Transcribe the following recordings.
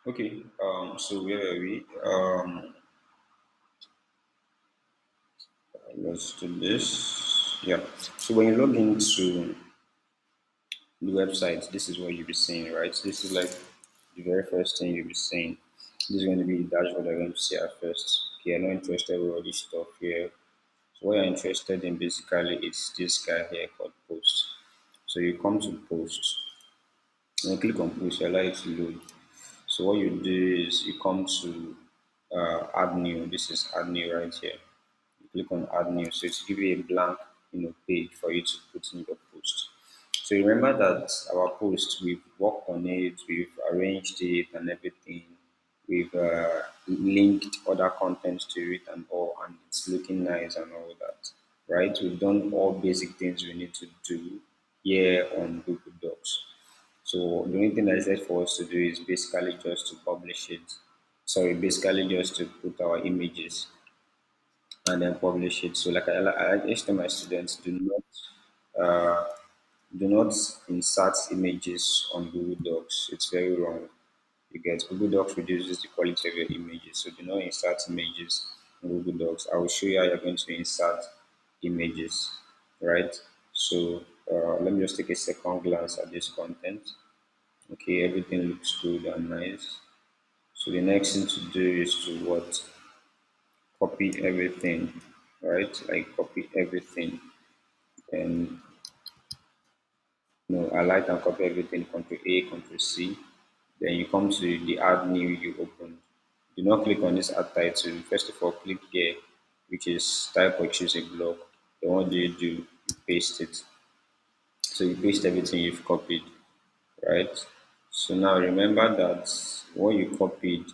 Okay, so where are we? Let's do this. Yeah. So when you log into the website, this is what you'll be seeing, right? So this is like the very first thing you'll be seeing. This is going to be the dashboard I'm going to see at first. Okay, I'm not interested with all this stuff here. So what you're interested in basically is this guy here called post. So you come to post and you click on post, you allow it to load. So what you do is you come to add new. This is add new right here. You click on add new. So it's give you a blank page for you to put in your post. So remember that our post, we've worked on it, we've arranged it and everything. We've linked other content to it and all, and it's looking nice and all that, right? We've done all basic things we need to do here on Google Docs. So the only thing that is left for us to do is basically just to publish it. Sorry, basically just to put our images and then publish it. So like I always tell my students, uh, do not insert images on Google Docs. It's very wrong. You get Google Docs reduces the quality of your images. So do not insert images on Google Docs. I will show you how you're going to insert images, right? So let me just take a second glance at this content. Okay, everything looks good and nice. So the next thing to do is to what? Copy everything, right? Like copy everything. And I like and copy everything, Control A, Control C. Then you come to the add new you open. Do not click on this add title. First of all, click here, which is type or choose a block. Then what do? You paste it. So you paste everything you've copied, right? So now remember that what you copied,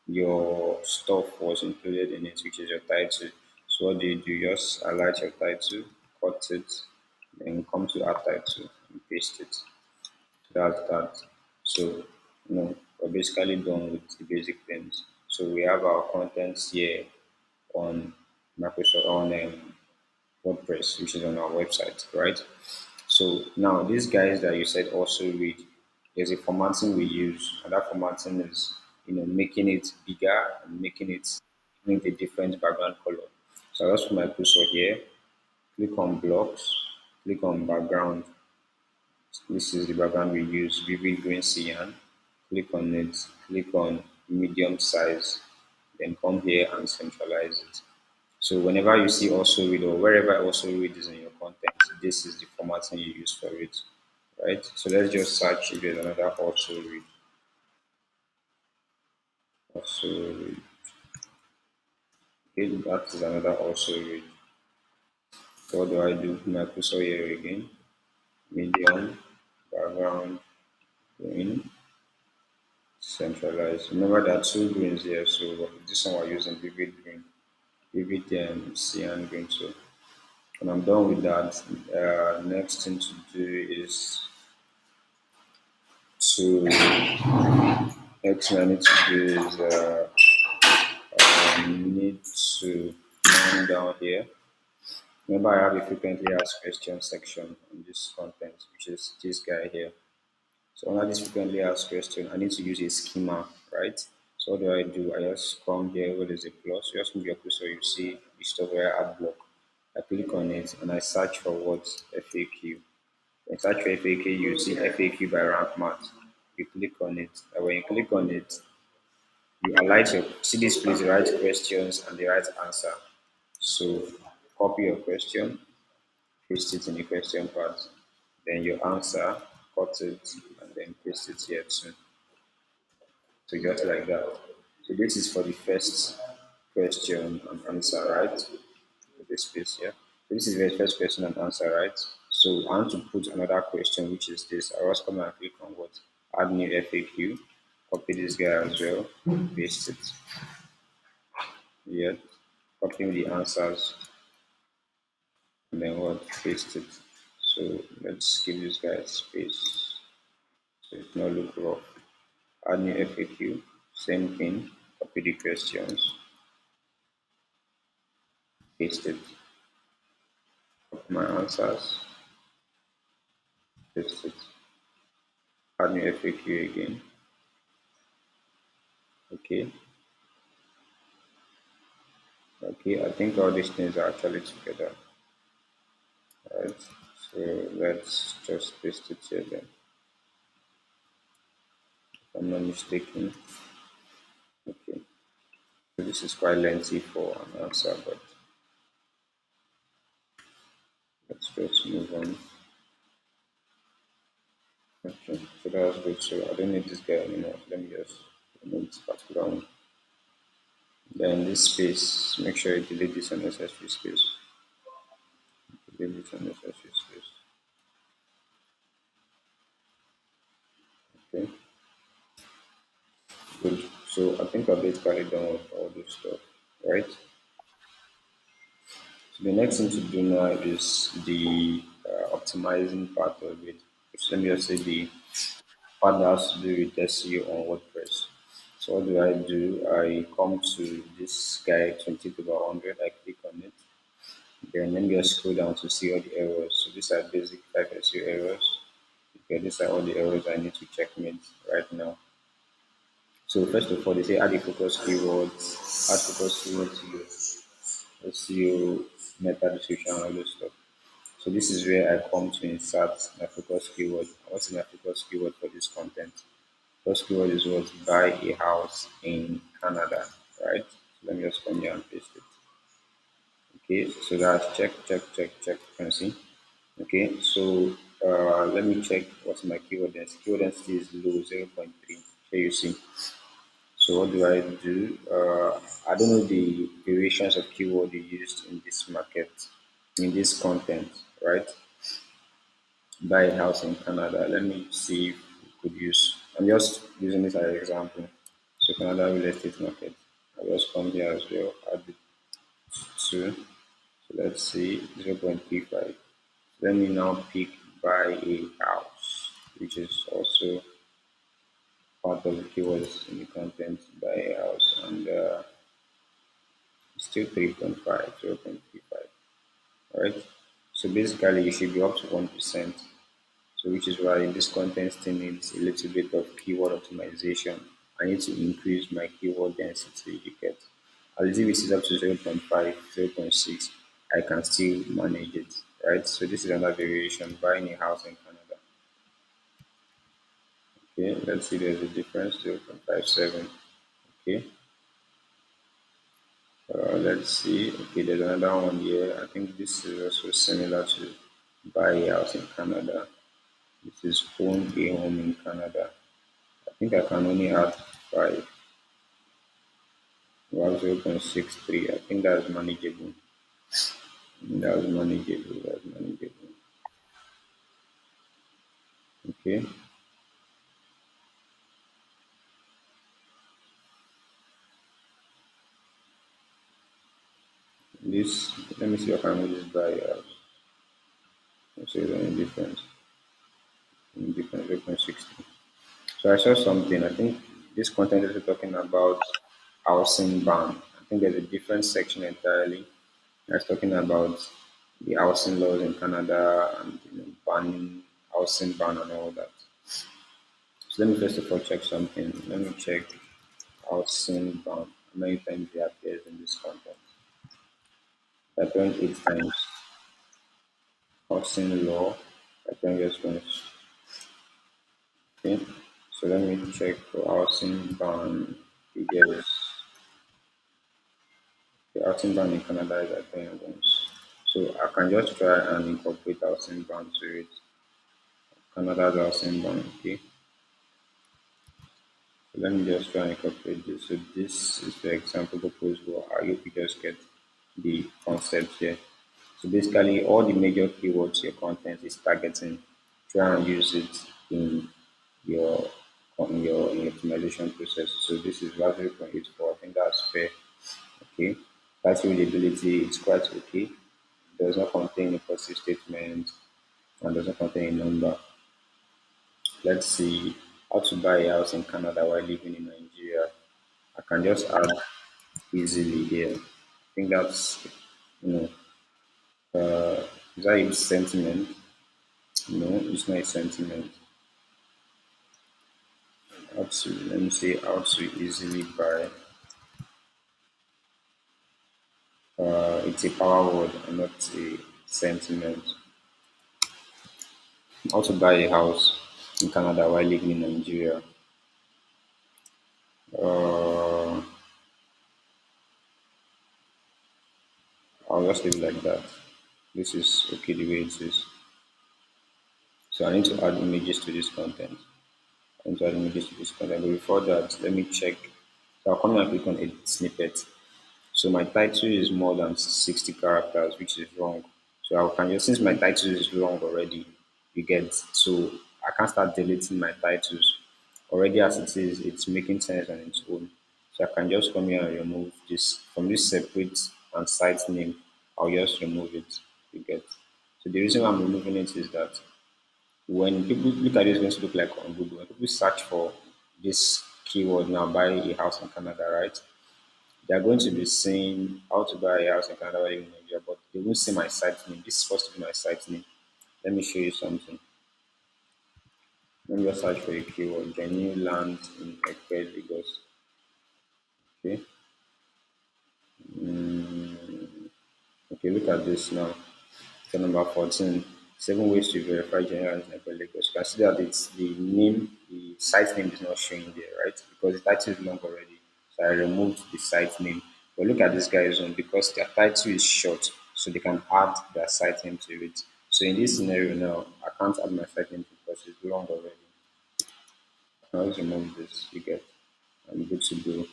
your stuff was included in it, which is your title. So what do? You just highlight your title, cut it, then come to add title and paste it. That's that. So, we're basically done with the basic things. So we have our contents here on Microsoft on WordPress, which is on our website, right? So now these guys that you said also read, there's a formatting we use, and that formatting is making it bigger and making it giving a different background color. So I just put my cursor here, click on blocks, click on background. This is the background we use, vivid green cyan. Click on it, click on medium size, then come here and centralize it. So whenever you see also read or wherever also read is in your content, this is the formatting you use for it, right? So let's just search if there's another also read. Also read. Okay, that is another also read. So what do I do? My cursor here again. Medium, background, green, centralized. Remember there are two greens here, so this one we're using vivid green, vivid cyan green. So when I'm done with that, next thing to do is to next thing I need to do is need to come down here. Remember, I have a frequently asked questions section on this content, which is this guy here. So under this frequently asked question, I need to use a schema, right? So what do? I just come here where there's a plus. You just move your cursor, you see the stuff where I add block. I click on it and I search for what FAQ. When search for FAQ, you see FAQ by rank math. You click on it. And when you click on it, you highlight your see this place, the right questions and the right answer. So copy your question, paste it in the question part, then your answer, cut it, and then paste it here too. So just like that. So this is for the first question and answer, right? This space here. So this is the first question and answer, right? So I want to put another question, which is this. I was come and click on what? Add new FAQ. Copy this guy as well. Paste it. Yeah. Copying the answers and then what? Paste it. So let's give this guy space. So it not look rough. Add new FAQ. Same thing. Copy the questions. Paste it. Copy my answers. Paste it. Add new FAQ again. Okay, okay, I think all these things are actually together. Right, so let's just paste it here then, if I'm not mistaken. Okay, so this is quite lengthy for an answer, but let's just move on. Okay, so that was good. So I don't need this guy anymore. Let me just remove this particular one. Then this space, make sure you delete this unnecessary space. Delete this unnecessary space. Okay, good. So I think I've basically done with all this stuff, right? So the next thing to do now is the optimizing part of it. So let me just say the part that has to do with SEO on WordPress. So what do? I come to this guy 20 to 100, I click on it. Then let me just scroll down to see all the errors. So these are basic 5 SEO errors. Okay, these are all the errors I need to checkmate right now. So first of all, they say add a focus keywords, add focus keyword to your SEO meta description and all those stuff. So this is where I come to insert my focus keyword. What's my focus keyword for this content? First keyword is what, buy a house in Canada, right? So let me just come here and paste it. Okay, so that's check, check, check, check. You can see. Okay, so let me check what's my keyword density. Keyword density is low, 0.3. Here you see. So what do I do? I don't know the variations of keyword you used in this market, in this content, right? Buy a house in Canada. Let me see if we could use. I'm just using this as an example. So Canada real estate market. I'll just come here as well. Add it to. So let's see 0.35. Let me now pick buy a house, which is also part of the keywords in the content, buy a house, and still 3.5, 0.35. All right. So basically, you should be up to 1%. So which is why this content still needs a little bit of keyword optimization. I need to increase my keyword density. You get, as if it is up to 0.5, 0.6, I can still manage it, right? So this is another variation, buying a house in Canada. Okay, let's see, there's a difference, 0.57. Okay, let's see. Okay, there's another one here. I think this is also similar to buy a house in Canada. This is own a home in Canada. I think I can only add 5. Well, 0.63. I think that's manageable. That's manageable. That's manageable. Okay. This, let me see if I can move this by. Let's see if there's any difference. Any difference, 0.60. So I saw something. I think this content is talking about housing ban. I think there's a different section entirely. It's talking about the housing laws in Canada and banning housing ban and all that. So let me first of all check something. Let me check housing ban. How many times it appears in this content? I think 8 times. Housing law. I think it's going to. Okay. So let me check for housing ban figures. The housing ban in Canada is at 10 once. So I can just try and incorporate housing ban to it. Canada's housing ban. Okay. So let me just try and incorporate this. So this is the example proposal. I hope you just get the concept here. So basically, all the major keywords your content is targeting, try and use it in your in your optimization process. So this is value 0.84. I think that's fair. Okay. Title readability is quite okay. It does not contain a positive statement and does not contain a number. Let's see how to buy a house in Canada while living in Nigeria. I can just add easily here. I think that's you know is that a sentiment? No, it's not a sentiment. how to let me say how to easily buy. It's a power word and not a sentiment. How to buy a house in Canada while living in Nigeria. Uh, I'll just leave it like that. This is okay the way it is. So I need to add images to this content. I need to add images to this content. But before that, let me check. So I'll come here and click on edit snippet. So my title is more than 60 characters, which is wrong. So I can just, since my title is long already, you get, so I can't start deleting my titles. Already as it is, it's making sense on its own. So I can just come here and remove this from this separate and site name. I'll just remove it. You get. So the reason why I'm removing it is that when people look at this, it's going to look like on Google. When people search for this keyword now, buy a house in Canada, right? They are going to be saying how to buy a house in Canada or in Nigeria, but they won't see my site name. This is supposed to be my site name. Let me show you something. Let me just search for a keyword. Genuine land in Ekpe, Lagos. Okay. Okay, look at this now. So number 14, 7 ways to verify general and Ekpe, Lagos. You can see that it's the name, the site name is not showing there, right? Because the title is long already. So I removed the site name. But look at this guy's one because their title is short, so they can add their site name to it. So in this scenario now, I can't add my site name because it's long already. I can just remove this, you get. I'm good to go.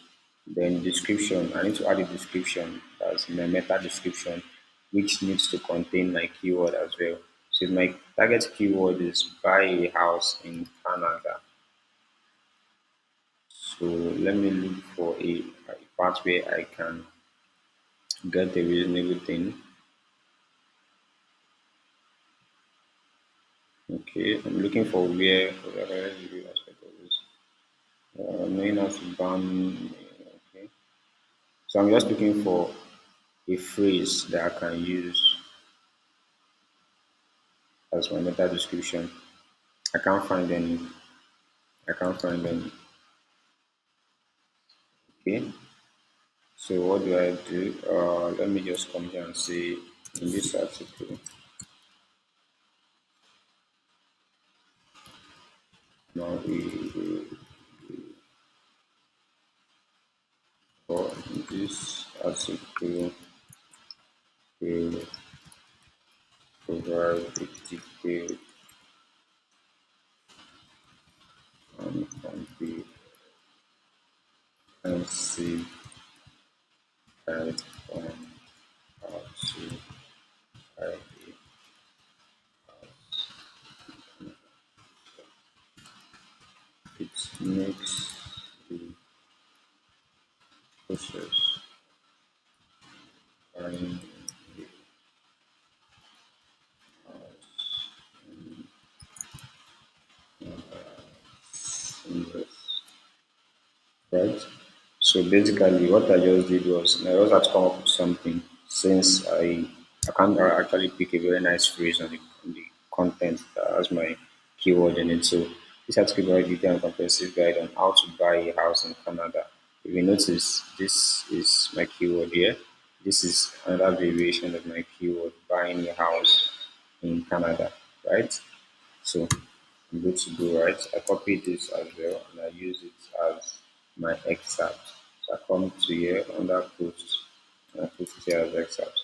Then description, I need to add a description as my meta description, which needs to contain my keyword as well. So if my target keyword is buy a house in Canada, so let me look for a part where I can get a reasonable thing. Okay, I'm looking for where for the review aspect of this. Knowing how to ban. Okay, so I'm just looking for a phrase that I can use as my meta description. I can't find any. I can't find any. Okay, so what do I do? Let me just come here and say in this article. Now we for this article will provide a detailed and comprehensive guide on how to buy it. Makes the process buying seamless, right? So basically, what I just did was I just had to come up with something since I can't actually pick a very nice phrase on the content that has my keyword in it. So this article very detailed and comprehensive guide on how to buy a house in Canada. If you notice, this is my keyword here. This is another variation of my keyword buying a house in Canada, right? So I'm good to go, right? I copy this as well and I use it as my excerpt. So I come to here under post and I put it here as excerpt.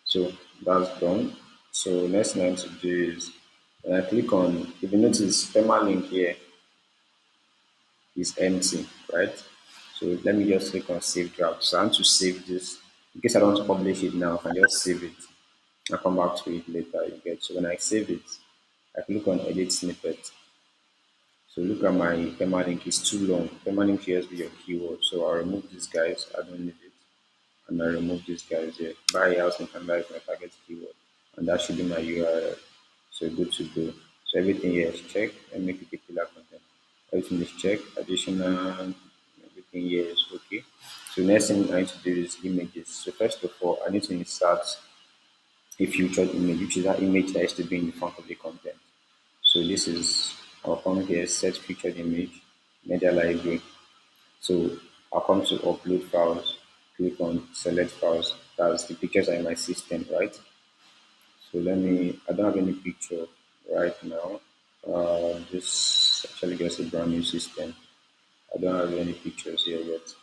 So that's done. So next thing I need to do is when I click on, if you notice, permalink here is empty, right? So let me just click on save draft. So I want to save this. In case I don't want to publish it now, I can just save it. I'll come back to it later. You get. So when I save it, I click on edit snippet. So look at my permalink, it's too long. Permalink here be your keyword. So I'll remove these guys, I don't need it. And I remove these guys here. Buy a house in Canada is my target keyword. And that should be my URL. So good to go. So everything here is checked. Let me make it a killer content. Everything is checked. Additional, everything here is okay. So next thing I need to do is images. So first of all, I need to insert a featured image, which is that image that has to be in the front of the content. So this is, I'll come here, set featured image. media library. So I'll come to upload files, click on select files. That's the pictures are in my system, right? So I don't have any picture right now. This actually just a brand new system. I don't have any pictures here yet.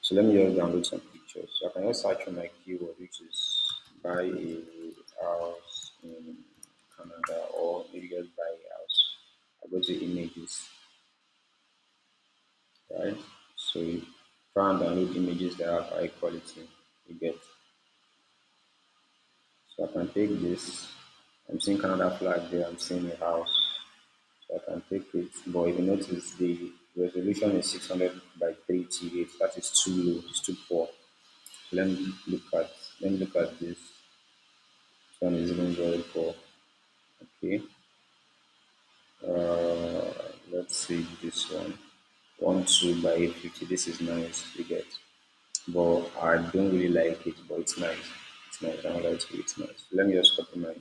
So let me just download some pictures. So I can just search for my keyword, which is buy a house in Canada, or maybe just buy a house. I go to images, right? So try and download images that have high quality. You get. So I can take this. I'm seeing Canada flag there. I'm seeing a house. So I can take it. But if you notice, the resolution is 600 by 388. That is too low. It's too poor. So let me look at this. This one is even very poor. Okay. Let's see this one. 1 2 by 850. This is nice. You get. But I don't really like it. But it's nice. It's nice. I don't like it. It's nice. Let me just copy mine.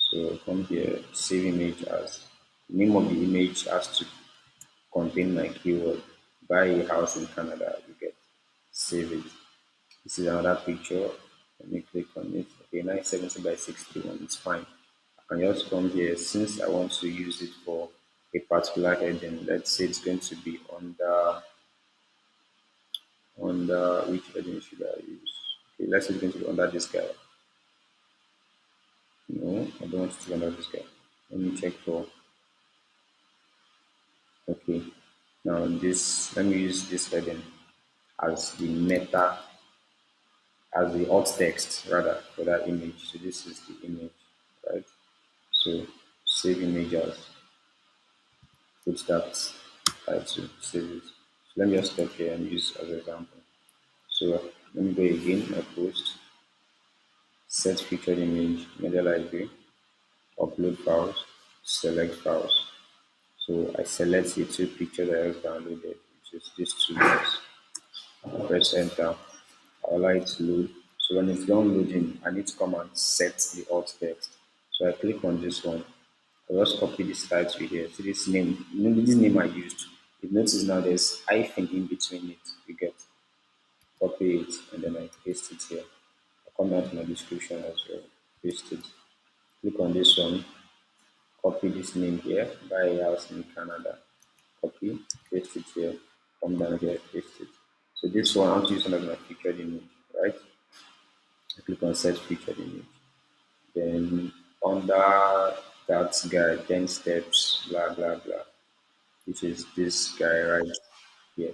So come here, save image as name of the image has to contain my keyword. Buy a house in Canada, you get save it. This is another picture. Let me click on it. Okay, 970 by 61. It's fine. I can just come here since I want to use it for a particular heading. Let's say it's going to be under which heading should I use? Okay, let's say it's going to be under this guy. No, I don't want it to be under this guy. Let me check for okay. Now let me use this heading as the meta, as the alt text rather for that image. So this is the image, right? So save image as, put that title, save it. So let me just stop here and use as an example. So let me go again, my post, set featured image, media library, upload files, select files. So I select the two pictures I just downloaded, which is these two guys. Press enter. I allow it to load. So when it's done loading, I need to come and set the alt text. So I click on this one. I just copy this title here. See this name. You know, this name I used. You notice now there's hyphen in between it. You get copy it and then I paste it here. I come down to my description as well. Paste it. Click on this one. Copy this name here. Buy a house in Canada. Copy. Paste it here. Come down here. Paste it. So this one, I'm using as my featured image, right? I click on set featured image. Then under that guy, 10 steps, blah, blah, blah, which is this guy right here.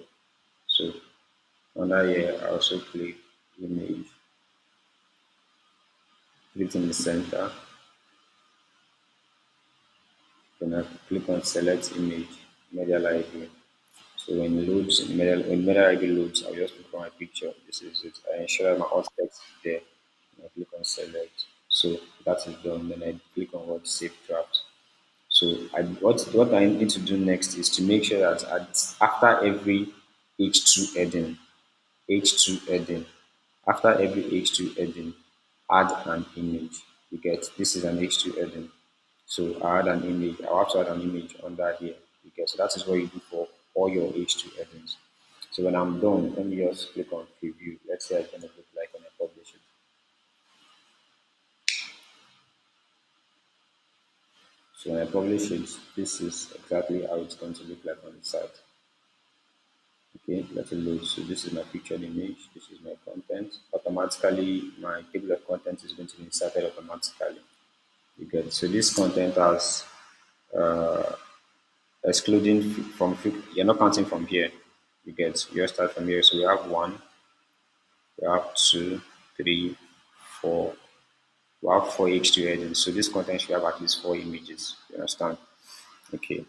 So under here, I also click image, put it in the center. Then I click on select image, media library. So when it loads, when media library loads, I'll just click on my picture. This is it. I ensure that my alt text is there. And I click on select. So that is done. Then I click on what save draft. So what I need to do next is to make sure that after every H2 heading, H2 heading, after every H2 heading, add an image. You get this is an H2 heading. So I add an image. I have to add an image under here. You get so that is what you do for all your H2 headings. So when I'm done, let me just click on preview. Let's see how it's gonna look like when I publish it. So when I publish it, this is exactly how it's going to look like on the site. Okay, let it load. So this is my featured image. This is my content. Automatically, my table of contents is going to be inserted automatically. You get so this content has excluding you're not counting from here. You start from here. So we have one, we have two, three, four. We have four H2 headings. So this content should have at least four images. You understand? Okay,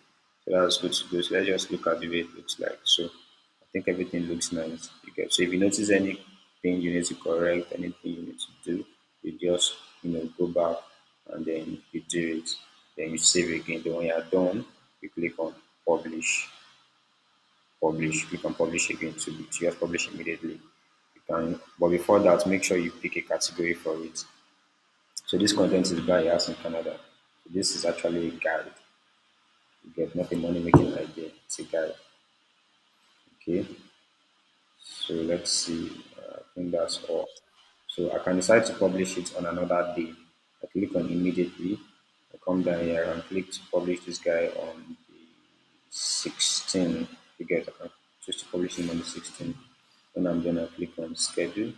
so that's good to go. So let's just look at the way it looks like. So I think everything looks nice. You get so if you notice anything you need to correct, anything you need to do, you just go back and then you do it. Then you save again. Then when you are done, you click on publish. Publish. Click on publish again to just publish immediately. You can, but before that, make sure you pick a category for it. So this content is by us in Canada. So this is actually a guide. You get not a money making idea. It's a guide. Okay. So let's see. I think that's all. So I can decide to publish it on another day. I click on immediately. I come down here and click to publish this guy on the 16th. You get, I can choose to publish him on the 16th. When I'm done, I click on schedule,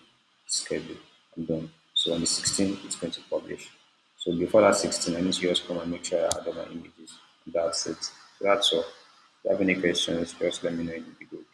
schedule. I'm done. So on the 16th, it's going to publish. So before that 16, I need to just come and make sure I add all my images. That's it. So that's all. If you have any questions, just let me know in the group.